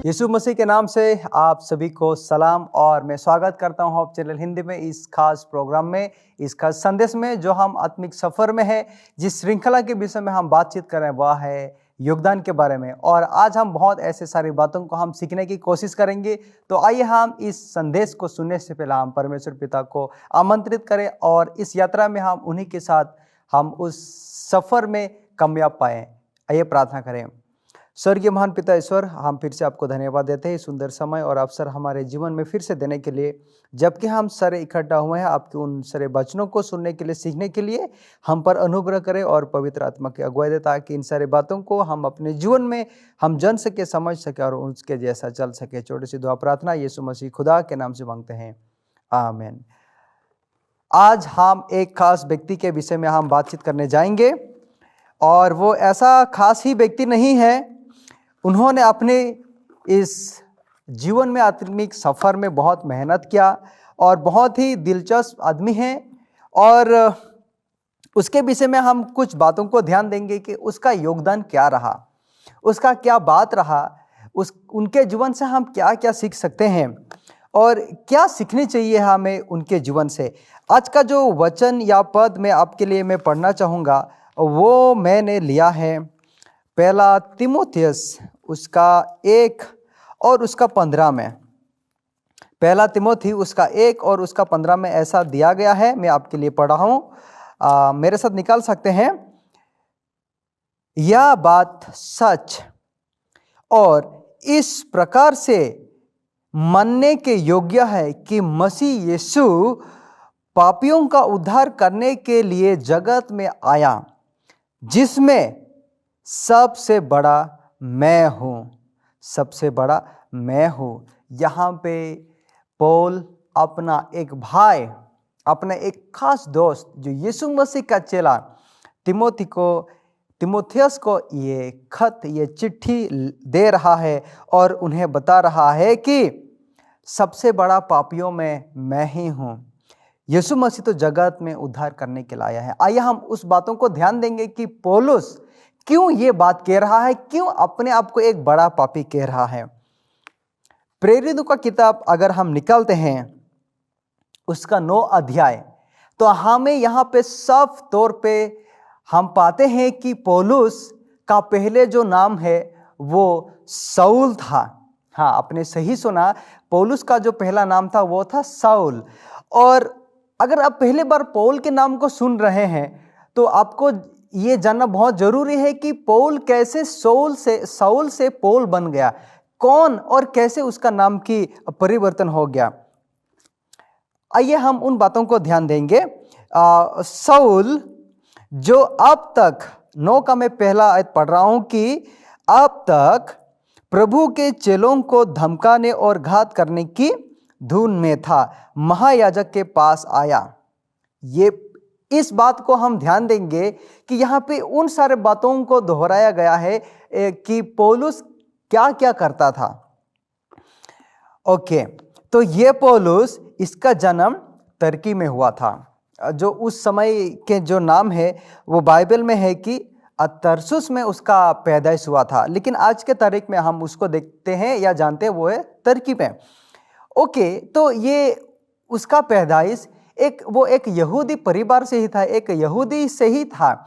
यीशु मसीह के नाम से आप सभी को सलाम और मैं स्वागत करता हूं होप चैनल हिंदी में इस खास प्रोग्राम में, इस खास संदेश में जो हम आत्मिक सफ़र में है। जिस श्रृंखला के विषय में हम बातचीत कर रहे हैं वह है योगदान के बारे में, और आज हम बहुत ऐसे सारी बातों को हम सीखने की कोशिश करेंगे। तो आइए हम इस संदेश को सुनने से पहले हम परमेश्वर पिता को आमंत्रित करें और इस यात्रा में हम उन्हीं के साथ हम उस सफ़र में कामयाब पाएँ। आइए प्रार्थना करें। स्वर्गीय महान पिता ईश्वर, हम फिर से आपको धन्यवाद देते हैं सुंदर समय और अवसर हमारे जीवन में फिर से देने के लिए। जबकि हम सारे इकट्ठा हुए हैं आपके उन सारे वचनों को सुनने के लिए, सीखने के लिए, हम पर अनुग्रह करें और पवित्र आत्मा की अगुवाई दे, ताकि इन सारे बातों को हम अपने जीवन में हम जान सके, समझ सके और उसके जैसा चल सके। छोटी सी दुआ प्रार्थना यीशु मसीह खुदा के नाम से मांगते हैं, आमीन। आज हम एक खास व्यक्ति के विषय में हम बातचीत करने जाएंगे, और वो ऐसा खास ही व्यक्ति नहीं है। उन्होंने अपने इस जीवन में आत्मिक सफ़र में बहुत मेहनत किया और बहुत ही दिलचस्प आदमी हैं, और उसके विषय में हम कुछ बातों को ध्यान देंगे कि उसका योगदान क्या रहा, उसका क्या बात रहा, उनके जीवन से हम क्या क्या सीख सकते हैं और क्या सीखनी चाहिए हमें उनके जीवन से। आज का जो वचन या पद मैं आपके लिए मैं पढ़ना चाहूँगा वो मैंने लिया है पहला तीमुथियुस उसका 1 और उसका 15 में। पहला तीमुथी उसका 1 और उसका 15 में ऐसा दिया गया है। मैं आपके लिए पढ़ा हूँ, मेरे साथ निकाल सकते हैं। यह बात सच और इस प्रकार से मानने के योग्य है कि मसीह यीशु पापियों का उद्धार करने के लिए जगत में आया, जिसमें सबसे बड़ा मैं हूँ। सबसे बड़ा मैं हूँ। यहाँ पे पौल अपना एक भाई, अपना एक खास दोस्त जो यीशु मसीह का चेला तीमुथियुस को ये खत, ये चिट्ठी दे रहा है और उन्हें बता रहा है कि सबसे बड़ा पापियों में मैं ही हूँ। यीशु मसीह तो जगत में उद्धार करने के लिए आया है। आइए हम उस बातों को ध्यान देंगे कि पौलुस क्यों ये बात कह रहा है, क्यों अपने आप को एक बड़ा पापी कह रहा है। प्रेरितों का किताब अगर हम निकालते हैं उसका 9 अध्याय, तो हमें यहाँ पे साफ तौर पे हम पाते हैं कि पौलुस का पहले जो नाम है वो शाऊल था। हाँ, आपने सही सुना, पौलुस का जो पहला नाम था वो था शाऊल। और अगर आप पहली बार पौल के नाम को सुन रहे हैं तो आपको ये जानना बहुत जरूरी है कि पौल कैसे शाऊल से पौल बन गया, कौन और कैसे उसका नाम की परिवर्तन हो गया। आइए हम उन बातों को ध्यान देंगे। शाऊल जो अब तक 9 का मैं पहला आयत पढ़ रहा हूं कि अब तक प्रभु के चेलों को धमकाने और घात करने की धुन में था, महायाजक के पास आया। ये इस बात को हम ध्यान देंगे कि यहाँ पे उन सारे बातों को दोहराया गया है कि पौलुस क्या क्या करता था। ओके, तो ये पौलुस, इसका जन्म तुर्की में हुआ था। जो उस समय के जो नाम है वो बाइबल में है कि तरसुस में उसका पैदाइश हुआ था, लेकिन आज के तारीख में हम उसको देखते हैं या जानते हैं वो है तुर्की में। ओके, तो ये उसका पैदाइश एक यहूदी परिवार से ही था, एक यहूदी से ही था।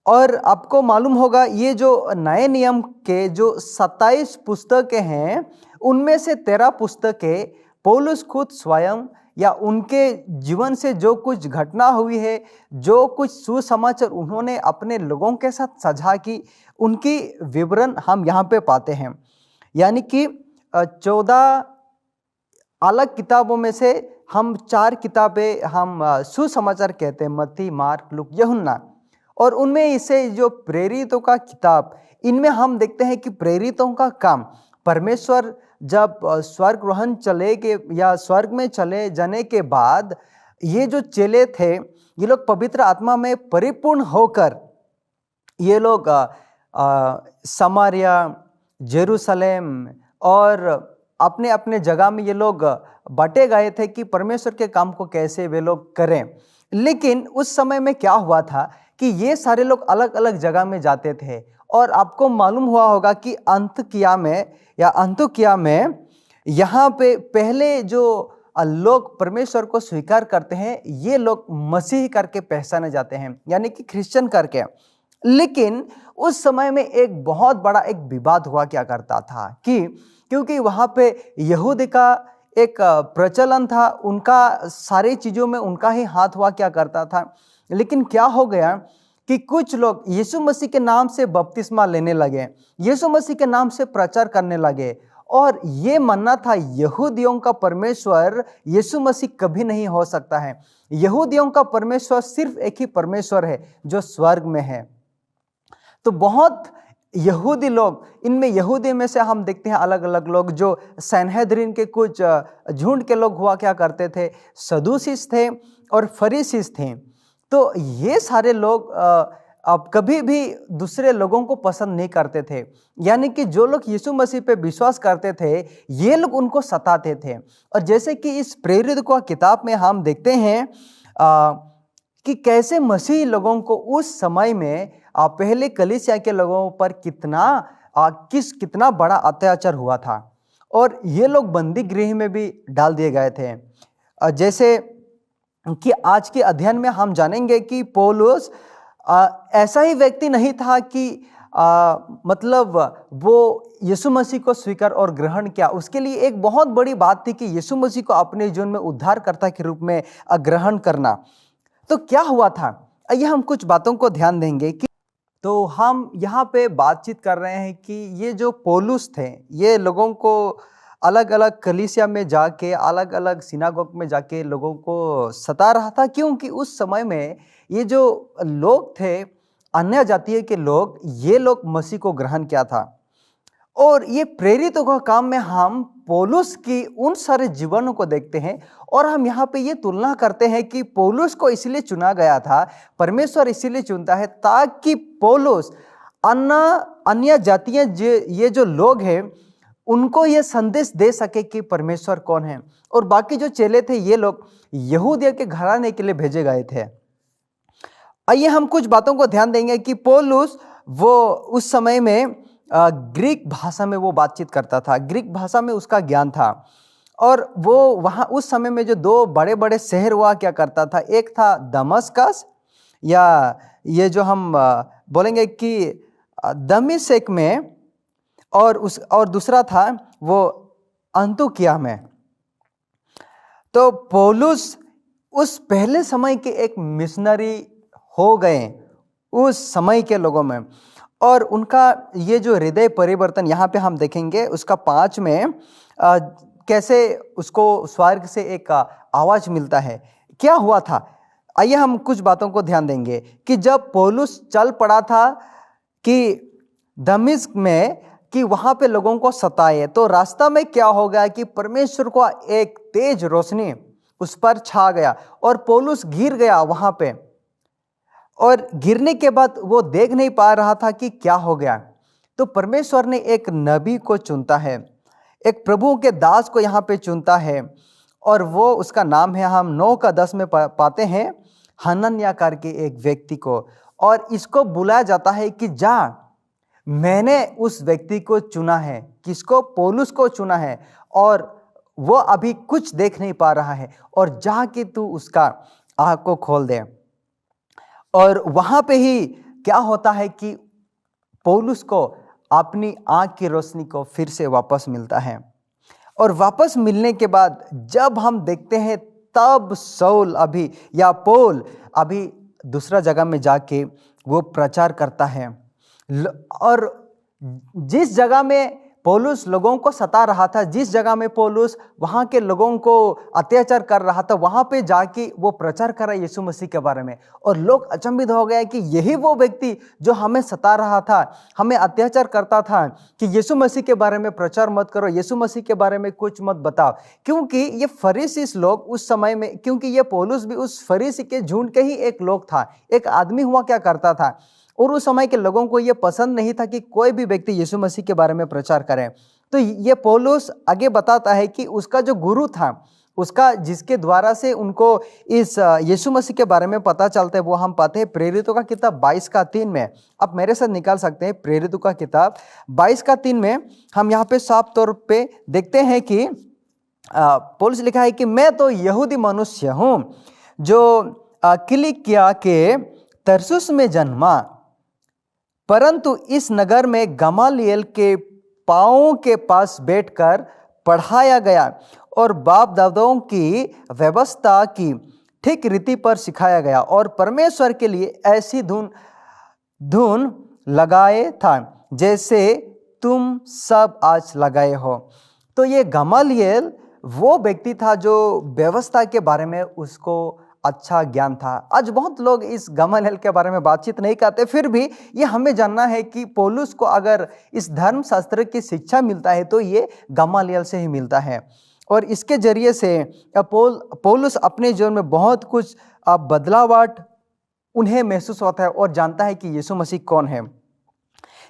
और आपको मालूम होगा ये जो नए नियम के जो 27 पुस्तकें हैं उनमें से 13 पुस्तकें पौलुस खुद स्वयं या उनके जीवन से जो कुछ घटना हुई है, जो कुछ सुसमाचार उन्होंने अपने लोगों के साथ साझा की, उनकी विवरण हम यहाँ पे पाते हैं। यानी कि 14 अलग किताबों में से हम 4 किताबें हम सुसमाचार कहते हैं, मत्ती, मार्क, लूक, यूहन्ना। और उनमें इसे जो प्रेरितों का किताब, इनमें हम देखते हैं कि प्रेरितों का काम, परमेश्वर जब स्वर्ग ग्रहण चले के या स्वर्ग में चले जाने के बाद ये जो चेले थे, ये लोग पवित्र आत्मा में परिपूर्ण होकर ये लोग समारिया, जेरूशलेम और अपने अपने जगह में ये लोग बांटे गए थे कि परमेश्वर के काम को कैसे वे लोग करें। लेकिन उस समय में क्या हुआ था कि ये सारे लोग अलग अलग जगह में जाते थे और आपको मालूम हुआ होगा कि अंतुकिया में यहाँ पे पहले जो लोग परमेश्वर को स्वीकार करते हैं, ये लोग मसीह करके पहचाने जाते हैं, यानी कि क्रिश्चियन करके। लेकिन उस समय में एक बहुत बड़ा एक विवाद हुआ क्या करता था कि क्योंकि वहाँ पे यहूदी का एक प्रचलन था, उनका सारी चीज़ों में उनका ही हाथ हुआ क्या करता था। लेकिन क्या हो गया कि कुछ लोग यीशु मसीह के नाम से बपतिस्मा लेने लगे, यीशु मसीह के नाम से प्रचार करने लगे, और ये मानना था यहूदियों का परमेश्वर यीशु मसीह कभी नहीं हो सकता है। यहूदियों का परमेश्वर सिर्फ एक ही परमेश्वर है जो स्वर्ग में है। तो बहुत यहूदी लोग, इनमें यहूदी में से हम देखते हैं अलग अलग लोग, जो सनहेद्रिन के कुछ झुंड के लोग हुआ क्या करते थे, सदूसीस थे और फरीसीस थे। तो ये सारे लोग अब कभी भी दूसरे लोगों को पसंद नहीं करते थे, यानी कि जो लोग यीशु मसीह पे विश्वास करते थे ये लोग उनको सताते थे। और जैसे कि इस प्रेरित को किताब में हम देखते हैं कि कैसे मसीही लोगों को उस समय में पहले कलीसिया के लोगों पर कितना बड़ा अत्याचार हुआ था, और ये लोग बंदी गृह में भी डाल दिए गए थे। जैसे कि आज के अध्ययन में हम जानेंगे कि पौलुस ऐसा ही व्यक्ति नहीं था कि मतलब वो यीशु मसीह को स्वीकार और ग्रहण किया। उसके लिए एक बहुत बड़ी बात थी कि यीशु मसीह को अपने जीवन में उद्धारकर्ता के रूप में ग्रहण करना। तो क्या हुआ था, आइए हम कुछ बातों को ध्यान देंगे कि तो हम यहाँ पे बातचीत कर रहे हैं कि ये जो पौलुस थे, ये लोगों को अलग अलग कलीसिया में जाके, अलग अलग सिनागोग में जाके लोगों को सता रहा था, क्योंकि उस समय में ये जो लोग थे अन्य जातीय के लोग, ये लोग मसीह को ग्रहण किया था। और ये प्रेरितों का काम में हम पौलुस की उन सारे जीवनों को देखते हैं, और हम यहाँ पे ये तुलना करते हैं कि पौलुस को इसलिए चुना गया था, परमेश्वर इसीलिए चुनता है ताकि पौलुस अन्य जातीय ये जो लोग हैं उनको ये संदेश दे सके कि परमेश्वर कौन है। और बाकी जो चेले थे ये लोग यहूदिया के घराने के लिए भेजे गए थे। आइए हम कुछ बातों को ध्यान देंगे कि पौलुस वो उस समय में ग्रीक भाषा में वो बातचीत करता था, ग्रीक भाषा में उसका ज्ञान था। और वो वहाँ उस समय में जो दो बड़े बड़े शहर हुआ क्या करता था, एक था दमस्कस, या ये जो हम बोलेंगे कि दमिश्क में, और दूसरा था वो अंतुकिया में। तो पौलुस उस पहले समय के एक मिशनरी हो गए उस समय के लोगों में, और उनका ये जो हृदय परिवर्तन यहाँ पे हम देखेंगे उसका 5 में कैसे उसको स्वर्ग से एक आवाज मिलता है। क्या हुआ था, आइए हम कुछ बातों को ध्यान देंगे कि जब पौलुस चल पड़ा था कि दमिश्क में कि वहाँ पे लोगों को सताए, तो रास्ता में क्या हो गया कि परमेश्वर को एक तेज रोशनी उस पर छा गया और पौलुस गिर गया वहाँ पे। और गिरने के बाद वो देख नहीं पा रहा था कि क्या हो गया। तो परमेश्वर ने एक नबी को चुनता है, एक प्रभु के दास को यहाँ पे चुनता है, और वो उसका नाम है, हम 9:10 में पाते हैं, हनन्याह करके एक व्यक्ति को। और इसको बुलाया जाता है कि जा, मैंने उस व्यक्ति को चुना है। किसको? पौलुस को चुना है, और वो अभी कुछ देख नहीं पा रहा है, और जाके तू उसका आँख को खोल दे। और वहाँ पे ही क्या होता है कि पौलुस को अपनी आँख की रोशनी को फिर से वापस मिलता है। और वापस मिलने के बाद जब हम देखते हैं, तब पौल अभी दूसरा जगह में जाके वो प्रचार करता है। और जिस जगह में पौलुस लोगों को सता रहा था, जिस जगह में पौलुस वहाँ के लोगों को अत्याचार कर रहा था, वहाँ पे जाके वो प्रचार कर रहा है यीशु मसीह के बारे में। और लोग अचंभित हो गए कि यही वो व्यक्ति जो हमें सता रहा था, हमें अत्याचार करता था, कि यीशु मसीह के बारे में प्रचार मत करो, यीशु मसीह के बारे में कुछ मत बताओ। क्योंकि ये फरीसी लोग उस समय में, क्योंकि ये पौलुस भी उस फरीसी के झुंड के ही एक लोग था, एक आदमी हुआ क्या करता था। और उस समय के लोगों को यह पसंद नहीं था कि कोई भी व्यक्ति यीशु मसीह के बारे में प्रचार करे। तो ये पौलुस आगे बताता है कि उसका जो गुरु था, उसका जिसके द्वारा से उनको इस यीशु मसीह के बारे में पता चलता है वो हम पाते हैं प्रेरितों का किताब 22 का 3 में। आप मेरे साथ निकाल सकते हैं प्रेरितों का किताब 22 का 3 में। हम यहाँ पे साफ तौर पे देखते हैं कि पौलुस लिखा है कि मैं तो यहूदी मनुष्य हूँ जो किलिकिया के तरसुस में जन्मा, परंतु इस नगर में गमालियल के पांवों के पास बैठकर पढ़ाया गया और बाप दादाओं की व्यवस्था की ठीक रीति पर सिखाया गया और परमेश्वर के लिए ऐसी धुन लगाए था जैसे तुम सब आज लगाए हो। तो ये गमालियल वो व्यक्ति था जो व्यवस्था के बारे में उसको अच्छा ज्ञान था। आज बहुत लोग इस गमालियल के बारे में बातचीत नहीं करते, फिर भी ये हमें जानना है कि पौलुस को अगर इस धर्मशास्त्र की शिक्षा मिलता है तो ये गमालियल से ही मिलता है। और इसके जरिए से पौलुस अपने जीवन में बहुत कुछ बदलावट उन्हें महसूस होता है और जानता है कि यीशु मसीह कौन है।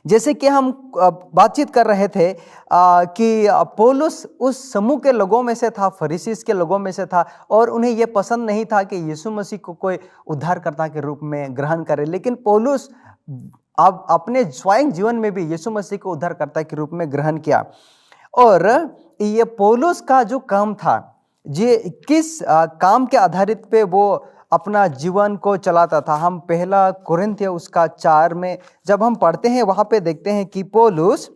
जैसे कि हम बातचीत कर रहे थे कि पौलुस उस समूह के लोगों में से था, फरीसीस के लोगों में से था, और उन्हें यह पसंद नहीं था कि यीशु मसीह को कोई उद्धारकर्ता के रूप में ग्रहण करे। लेकिन पौलुस अब अपने स्वयं जीवन में भी यीशु मसीह को उद्धारकर्ता के रूप में ग्रहण किया। और ये पौलुस का जो काम था, ये किस काम के आधारित पे वो अपना जीवन को चलाता था, हम पहला कुरिन्थिय उसका 4 में जब हम पढ़ते हैं वहाँ पे देखते हैं कि पौलुस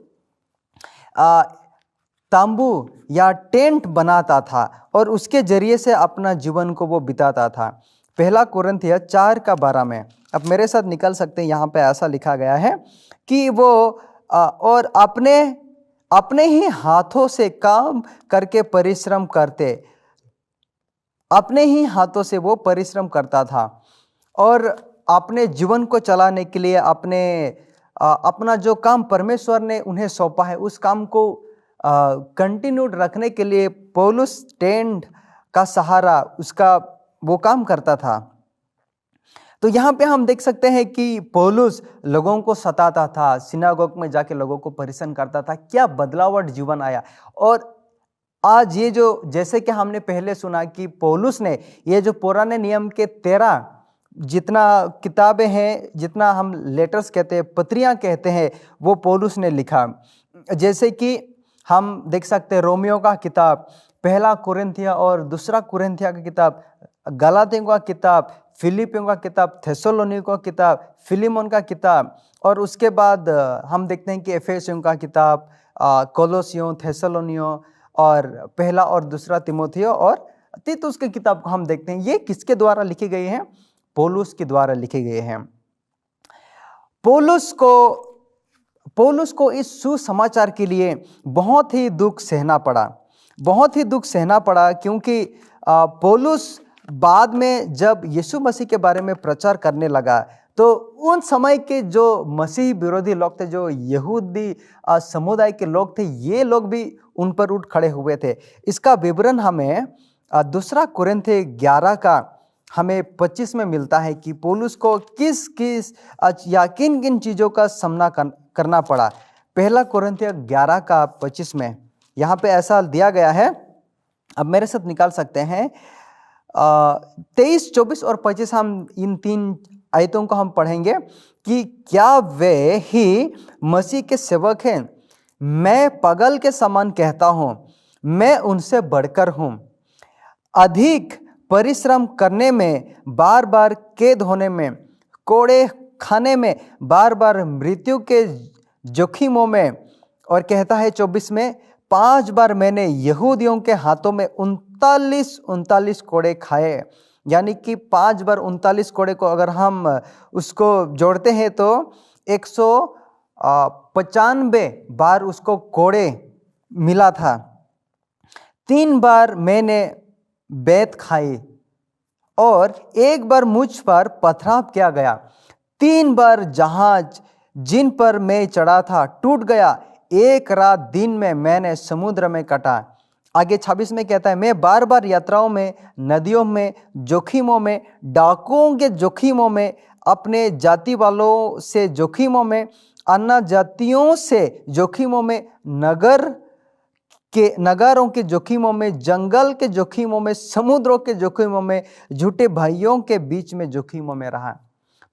तांबू या टेंट बनाता था और उसके जरिए से अपना जीवन को वो बिताता था। पहला कुरिन्थिय 4:12 में अब मेरे साथ निकल सकते हैं। यहाँ पे ऐसा लिखा गया है कि वो और अपने ही हाथों से काम करके परिश्रम करते, अपने ही हाथों से वो परिश्रम करता था और अपने जीवन को चलाने के लिए अपना जो काम परमेश्वर ने उन्हें सौंपा है उस काम को कंटिन्यूड रखने के लिए पौलुस टेंट का सहारा उसका वो काम करता था। तो यहाँ पे हम देख सकते हैं कि पौलुस लोगों को सताता था, सिनागोग में जाके लोगों को परेशान करता था। क्या बदलावट जीवन आया। और आज ये जो जैसे कि हमने पहले सुना कि पौलुस ने ये जो पुराने नियम के 13 जितना किताबें हैं, जितना हम लेटर्स कहते हैं, पत्रियां कहते हैं, वो पौलुस ने लिखा। जैसे कि हम देख सकते हैं रोमियो का किताब, पहला कुरिन्थिय और दूसरा कुरिन्थिया का किताब, गलातियों का किताब, फिलिपियों का किताब, थेसलोनिको का किताब, फिलिमोन का किताब, और उसके बाद हम देखते हैं कि एफेसियों का किताब, कोलोसियों, थेसलोनियो और पहला और दूसरा तिमोथियो और तीतुस की किताब को हम देखते हैं। ये किसके द्वारा लिखे गए हैं? पौलुस के द्वारा लिखे गए हैं। पौलुस को इस सुसमाचार के लिए बहुत ही दुख सहना पड़ा, क्योंकि पौलुस बाद में जब यीशु मसीह के बारे में प्रचार करने लगा तो उन समय के जो मसीह विरोधी लोग थे, जो यहूदी समुदाय के लोग थे, ये लोग भी उन पर उठ खड़े हुए थे। इसका विवरण हमें दूसरा कुरिन्थिय 11 का हमें 25 में मिलता है कि पौलुस को किस या किन चीज़ों का सामना करना पड़ा। पहला कुरिन्थिय 11 का 25 में यहाँ पे ऐसा दिया गया है। अब मेरे साथ निकाल सकते हैं 23, 24 और 25। हम इन 3 आयतों को हम पढ़ेंगे कि क्या वे ही मसीह के सेवक हैं? मैं पागल के समान कहता हूँ, मैं उनसे बढ़कर हूँ। अधिक परिश्रम करने में, बार बार कैद होने में, कोड़े खाने में, बार बार मृत्यु के जोखिमों में, और कहता है 24 में 5 बार मैंने यहूदियों के हाथों में 39 कोड़े खाए। यानी कि 5 बार 39 कोड़े को अगर हम उसको जोड़ते हैं तो 195 बार उसको कोड़े मिला था। 3 बार मैंने बेत खाई और 1 बार मुझ पर पथराव किया गया। 3 बार जहाज जिन पर मैं चढ़ा था टूट गया। 1 रात दिन में मैंने समुद्र में कटा। आगे 26 में कहता है मैं बार बार यात्राओं में, नदियों में, जोखिमों में, डाकुओं के जोखिमों में, अपने जाति वालों से जोखिमों में, अन्य जातियों से जोखिमों में, नगर के नगरों के जोखिमों में, जंगल के जोखिमों में, समुद्रों के जोखिमों में, झूठे भाइयों के बीच में जोखिमों में रहा।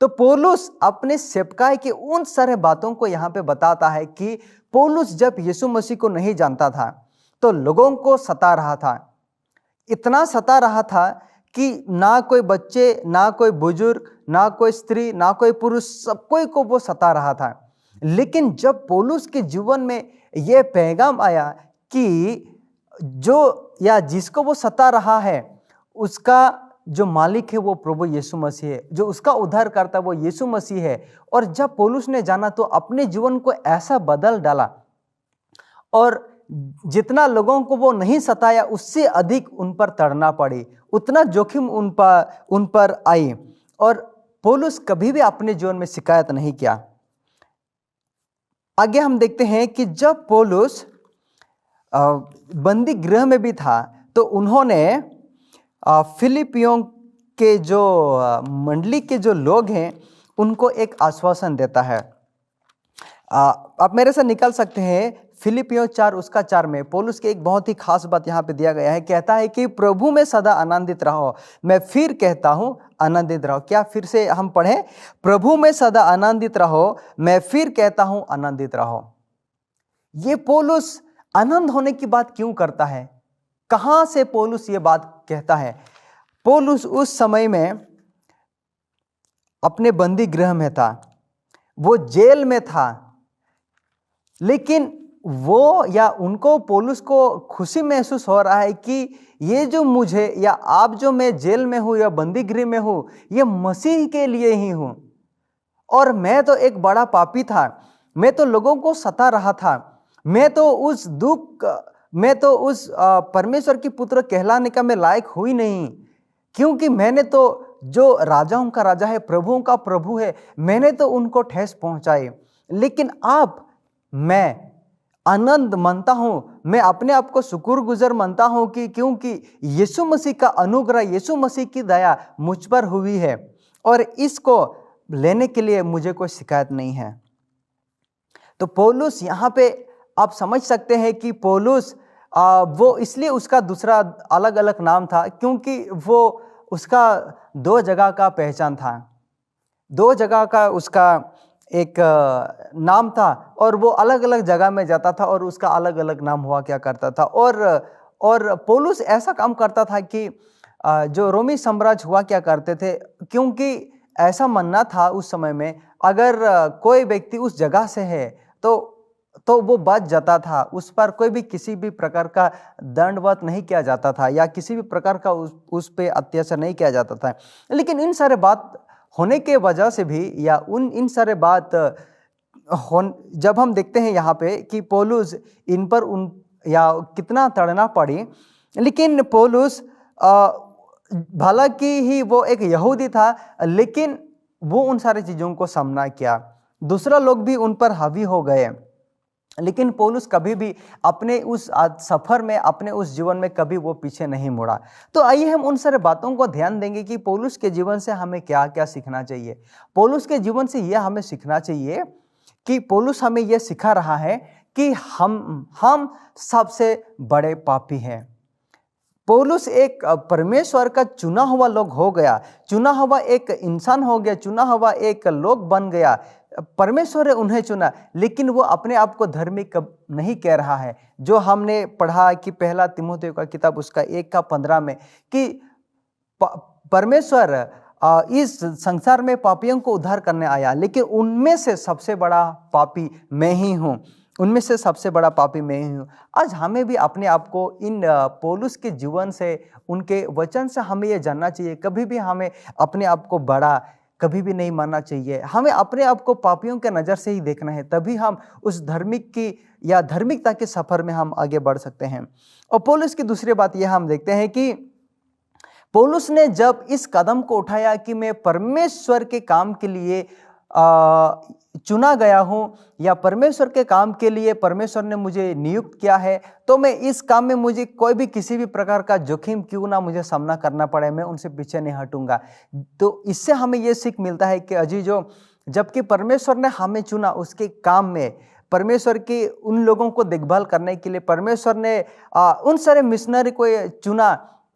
तो पौलुस अपने सेवकाई के उन सारे बातों को यहाँ पे बताता है कि पौलुस जब यीशु मसीह को नहीं जानता था तो लोगों को सता रहा था, इतना सता रहा था कि ना कोई बच्चे, ना कोई बुजुर्ग, ना कोई स्त्री, ना कोई पुरुष, सब कोई को वो सता रहा था। लेकिन जब पौलुस के जीवन में यह पैगाम आया कि जो या जिसको वो सता रहा है उसका जो मालिक है वो प्रभु यीशु मसीह है, जो उसका उद्धार करता है वो यीशु मसीह है। और जब पौलुस ने जाना तो अपने जीवन को ऐसा बदल डाला और जितना लोगों को वो नहीं सताया उससे अधिक उन पर तड़ना पड़ी, उतना जोखिम उन पर आई। और पौलुस कभी भी अपने जीवन में शिकायत नहीं किया। आगे हम देखते हैं कि जब पौलुस बंदी गृह में भी था तो उन्होंने फिलिपियों के जो मंडली के जो लोग हैं उनको एक आश्वासन देता है। आप मेरे से निकल सकते हैं फिलिपियों 4 उसका 4 में पौलुस के एक बहुत ही खास बात यहाँ पे दिया गया है। कहता है कि प्रभु में सदा आनंदित रहो, मैं फिर कहता हूँ आनंदित रहो। क्या फिर से हम पढ़ें? प्रभु में सदा आनंदित रहो, मैं फिर कहता हूँ आनंदित रहो। ये पौलुस आनंद होने की बात क्यों करता है? कहाँ से पौलुस ये बात कहता है? पौलुस उस समय में अपने बंदी गृह में था, वो जेल में था, लेकिन वो या उनको पौलुस को खुशी महसूस हो रहा है कि ये जो मुझे या आप जो मैं जेल में हूँ या बंदी गृह में हूँ ये मसीह के लिए ही हूँ। और मैं तो एक बड़ा पापी था, मैं तो लोगों को सता रहा था, मैं तो उस परमेश्वर की पुत्र कहलाने का मैं लायक हुई नहीं, क्योंकि मैंने तो जो राजाओं का राजा है, प्रभुओं का प्रभु है, मैंने तो उनको ठेस पहुंचाई। लेकिन अब मैं आनंद मानता हूँ, मैं अपने आप को शुक्रगुजार मानता हूँ कि क्योंकि यीशु मसीह का अनुग्रह, यीशु मसीह की दया मुझ पर हुई है और इसको लेने के लिए मुझे कोई शिकायत नहीं है। तो पौलुस यहाँ पे आप समझ सकते हैं कि पौलुस वो इसलिए उसका दूसरा अलग अलग नाम था क्योंकि वो उसका 2 जगह का पहचान था, 2 जगह का उसका एक नाम था और वो अलग अलग जगह में जाता था और उसका अलग अलग नाम हुआ क्या करता था। और पौलुस ऐसा काम करता था कि जो रोमी साम्राज्य हुआ क्या करते थे, क्योंकि ऐसा मानना था उस समय में अगर कोई व्यक्ति उस जगह से है तो वो बच जाता था, उस पर कोई भी किसी भी प्रकार का दंडवत नहीं किया जाता था या किसी भी प्रकार का उस पे अत्याचार नहीं किया जाता था। लेकिन इन सारे बात होने के वजह से भी या इन सारे बात जब हम देखते हैं यहाँ पे कि पौलुस इन पर या कितना तड़ना पड़ी, लेकिन पौलुस भला कि ही वो एक यहूदी था, लेकिन वो उन सारी चीज़ों को सामना किया, दूसरा लोग भी उन पर हावी हो गए, लेकिन पौलुस कभी भी अपने उस सफर में, अपने उस जीवन में कभी वो पीछे नहीं मुड़ा। तो आइए हम उन सारे बातों को ध्यान देंगे कि पौलुस के जीवन से हमें क्या क्या सीखना चाहिए। पौलुस के जीवन से यह हमें सीखना चाहिए कि पौलुस हमें यह सिखा रहा है कि हम सबसे बड़े पापी हैं। पौलुस एक परमेश्वर का चुना हुआ लोग हो गया, चुना हुआ एक इंसान हो गया, चुना हुआ एक लोग बन गया। परमेश्वर ने उन्हें चुना, लेकिन वो अपने आप को धार्मिक नहीं कह रहा है। जो हमने पढ़ा कि पहला तीमुथियों का किताब उसका 1:15 में कि परमेश्वर इस संसार में पापियों को उद्धार करने आया, लेकिन उनमें से सबसे बड़ा पापी मैं ही हूँ, उनमें से सबसे बड़ा पापी मैं ही हूँ। आज हमें भी अपने आप को इन पौलुस के जीवन से, उनके वचन से हमें ये जानना चाहिए। कभी भी हमें अपने आप को बड़ा कभी भी नहीं मानना चाहिए। हमें अपने आप को पापियों के नज़र से ही देखना है, तभी हम उस धार्मिक की या धार्मिकता के सफ़र में हम आगे बढ़ सकते हैं। और पौलुस की दूसरी बात यह हम देखते हैं कि पौलुस ने जब इस कदम को उठाया कि मैं परमेश्वर के काम के लिए चुना गया हूँ या परमेश्वर के काम के लिए परमेश्वर ने मुझे नियुक्त किया है, तो मैं इस काम में मुझे कोई भी किसी भी प्रकार का जोखिम क्यों ना मुझे सामना करना पड़े, मैं उनसे पीछे नहीं हटूंगा। तो इससे हमें ये सीख मिलता है कि अजीजों, जबकि परमेश्वर ने हमें चुना उसके काम में, परमेश्वर की उन लोगों को देखभाल करने के लिए परमेश्वर ने उन सारे मिशनरी को चुना।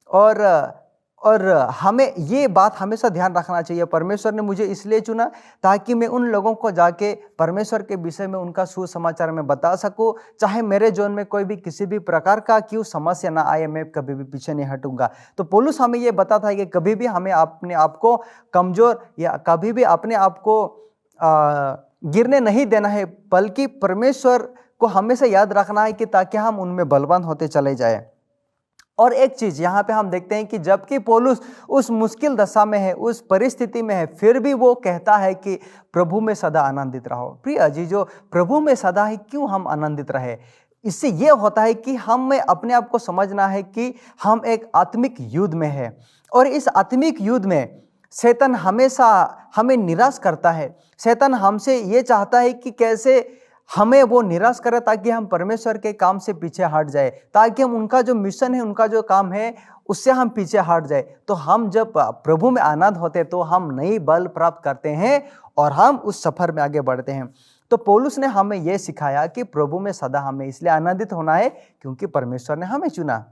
और हमें ये बात हमेशा ध्यान रखना चाहिए, परमेश्वर ने मुझे इसलिए चुना ताकि मैं उन लोगों को जाके परमेश्वर के विषय में उनका सुसमाचार में बता सकूं। चाहे मेरे जीवन में कोई भी किसी भी प्रकार का क्यों समस्या ना आए, मैं कभी भी पीछे नहीं हटूंगा। तो पौलुस हमें ये बताता है कि कभी भी हमें अपने आप को कमजोर या कभी भी अपने आप को गिरने नहीं देना है, बल्कि परमेश्वर को हमेशा याद रखना है कि ताकि हम उनमें बलवान होते चले जाए। और एक चीज यहाँ पे हम देखते हैं कि जबकि पौलुस उस मुश्किल दशा में है, उस परिस्थिति में है, फिर भी वो कहता है कि प्रभु में सदा आनंदित रहो। प्रिय अजीजों, प्रभु में सदा ही क्यों हम आनंदित रहे? इससे ये होता है कि हमें अपने आप को समझना है कि हम एक आत्मिक युद्ध में है, और इस आत्मिक युद्ध में शैतान हमेशा हमें निराश करता है। शैतान हमसे ये चाहता है कि कैसे हमें वो निराश करे ताकि हम परमेश्वर के काम से पीछे हट जाए, ताकि हम उनका जो मिशन है, उनका जो काम है, उससे हम पीछे हट जाए। तो हम जब प्रभु में आनंद होते तो हम नई बल प्राप्त करते हैं और हम उस सफर में आगे बढ़ते हैं। तो पौलुस ने हमें यह सिखाया कि प्रभु में सदा हमें इसलिए आनंदित होना है क्योंकि परमेश्वर ने हमें चुना।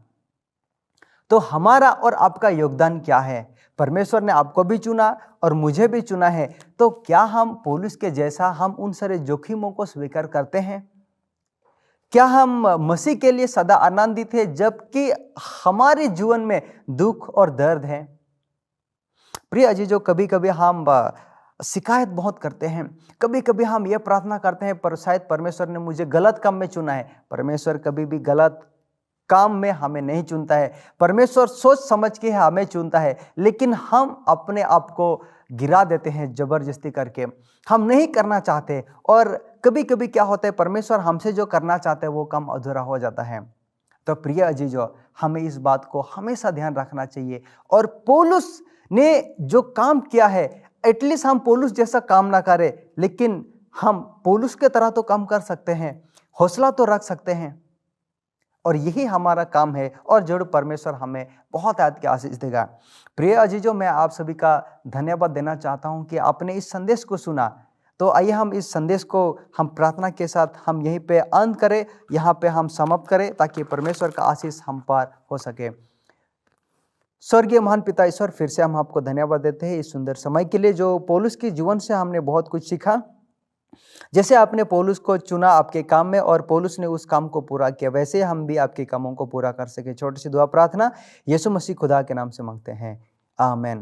तो हमारा और आपका योगदान क्या है? परमेश्वर ने आपको भी चुना और मुझे भी चुना है। तो क्या हम पौलुस के जैसा हम उन सारे जोखिमों को स्वीकार करते हैं? क्या हम मसीह के लिए सदा आनंदित है जबकि हमारे जीवन में दुख और दर्द है? प्रिय अजीजों, कभी कभी हम शिकायत बहुत करते हैं, कभी कभी हम ये प्रार्थना करते हैं पर शायद परमेश्वर ने मुझे गलत काम में चुना है। परमेश्वर कभी भी गलत काम में हमें नहीं चुनता है, परमेश्वर सोच समझ के हमें चुनता है, लेकिन हम अपने आप को गिरा देते हैं जबरदस्ती करके, हम नहीं करना चाहते। और कभी कभी क्या होता है, परमेश्वर हमसे जो करना चाहते हैं वो काम अधूरा हो जाता है। तो प्रिय अजीजों, हमें इस बात को हमेशा ध्यान रखना चाहिए। और पौलुस ने जो काम किया है, एटलीस्ट हम पौलुस जैसा काम ना करें, लेकिन हम पौलुस के तरह तो काम कर सकते हैं, हौसला तो रख सकते हैं। और यही हमारा काम है और जरूर परमेश्वर हमें बहुत याद की आशीष देगा। प्रिय अजीजों, मैं आप सभी का धन्यवाद देना चाहता हूं कि आपने इस संदेश को सुना। तो आइए हम इस संदेश को हम प्रार्थना के साथ हम यहीं पे अंत करें, यहाँ पे हम समाप्त करें ताकि परमेश्वर का आशीष हम पर हो सके। स्वर्गीय महान पिता ईश्वर, फिर से हम आपको धन्यवाद देते हैं इस सुंदर समय के लिए जो पौलुस के जीवन से हमने बहुत कुछ सीखा। जैसे आपने पौलुस को चुना आपके काम में और पौलुस ने उस काम को पूरा किया, वैसे हम भी आपके कामों को पूरा कर सके। छोटी सी दुआ प्रार्थना यीशु मसीह खुदा के नाम से मांगते हैं, आमीन।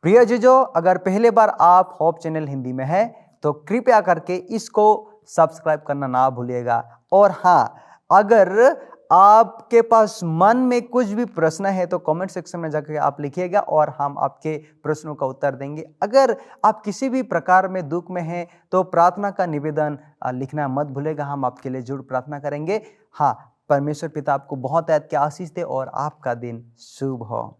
प्रिय जीजो, अगर पहले बार आप होप चैनल हिंदी में है तो कृपया करके इसको सब्सक्राइब करना ना भूलिएगा। और हाँ, अगर आपके पास मन में कुछ भी प्रश्न है तो कमेंट सेक्शन में जाकर आप लिखिएगा और हम आपके प्रश्नों का उत्तर देंगे। अगर आप किसी भी प्रकार में दुख में हैं तो प्रार्थना का निवेदन लिखना मत भूलेगा, हम आपके लिए जरूर प्रार्थना करेंगे। हाँ, परमेश्वर पिता आपको बहुत याद के आशीष दे और आपका दिन शुभ हो।